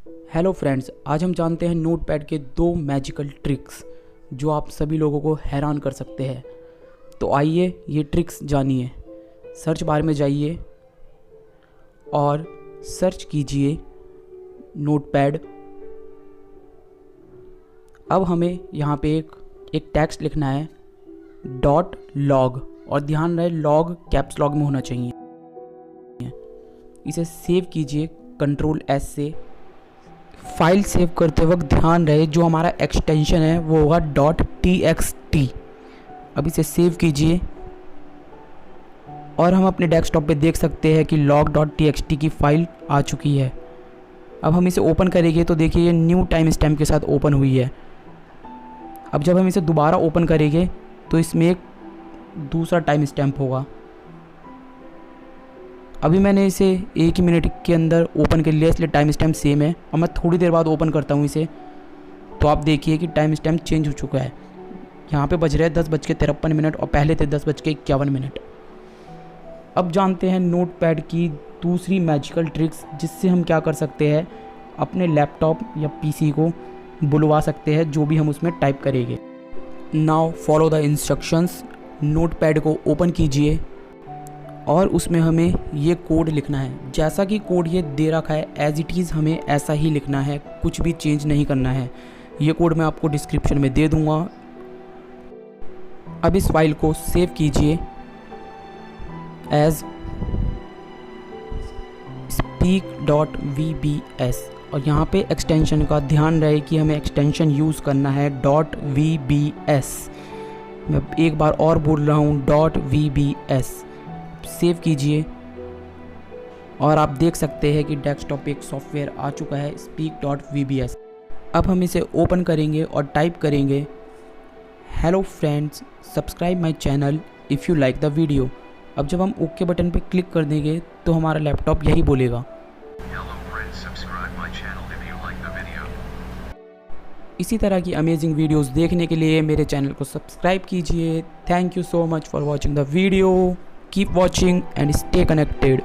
Hello friends, आज हम जानते हैं नोटपैड के दो मैजिकल ट्रिक्स जो आप सभी लोगों को हैरान कर सकते हैं। तो आइए ये ट्रिक्स जानिए। सर्च बार में जाइए और सर्च कीजिए नोटपैड। अब हमें यहाँ पे एक टेक्स्ट लिखना है .log, और ध्यान रहे लॉग कैप्स लॉग में होना चाहिए। इसे सेव कीजिए Ctrl+S से। फाइल सेव करते वक्त ध्यान रहे जो हमारा एक्सटेंशन है वो होगा .txt। अब इसे सेव कीजिए और हम अपने डेस्कटॉप पे देख सकते हैं कि log.txt की फाइल आ चुकी है। अब हम इसे ओपन करेंगे तो देखिए ये न्यू टाइम स्टैम्प के साथ ओपन हुई है। अब जब हम इसे दोबारा ओपन करेंगे तो इसमें एक दूसरा टाइम स्टैम्प होगा। अभी मैंने इसे 1 ही मिनट के अंदर ओपन कर लिया, इसलिए टाइम स्टैम्प सेम है। और मैं थोड़ी देर बाद ओपन करता हूँ इसे, तो आप देखिए कि टाइम स्टैम्प चेंज हो चुका है। यहाँ पे बज रहे हैं 10:53 और पहले थे 10:51। अब जानते हैं नोटपैड की दूसरी मैजिकल ट्रिक्स, जिससे हम क्या कर सकते हैं, अपने लैपटॉप या पीसी को बुलवा सकते हैं जो भी हम उसमें टाइप करेंगे। Now follow the instructions. Notepad को ओपन कीजिए और उसमें हमें ये कोड लिखना है। जैसा कि कोड ये दे रखा है एज इट इज़ हमें ऐसा ही लिखना है, कुछ भी चेंज नहीं करना है। ये कोड मैं आपको डिस्क्रिप्शन में दे दूंगा। अब इस फाइल को सेव कीजिए एज speak.vbs, और यहाँ पे एक्सटेंशन का ध्यान रहे कि हमें एक्सटेंशन यूज़ करना है .vbs। मैं एक बार और बोल रहा हूँ .vbs। सेव कीजिए और आप देख सकते हैं कि डेस्कटॉप पे एक सॉफ्टवेयर आ चुका है speak.vbs। अब हम इसे ओपन करेंगे और टाइप करेंगे hello friends, subscribe my channel if you like the video. अब जब हम ओके बटन पे क्लिक कर देंगे तो हमारा लैपटॉप यही बोलेगा। इसी तरह की अमेजिंग वीडियोस देखने के लिए मेरे चैनल को सब्सक्राइब कीजिए। Thank you so much for watching the video. Keep watching and stay connected.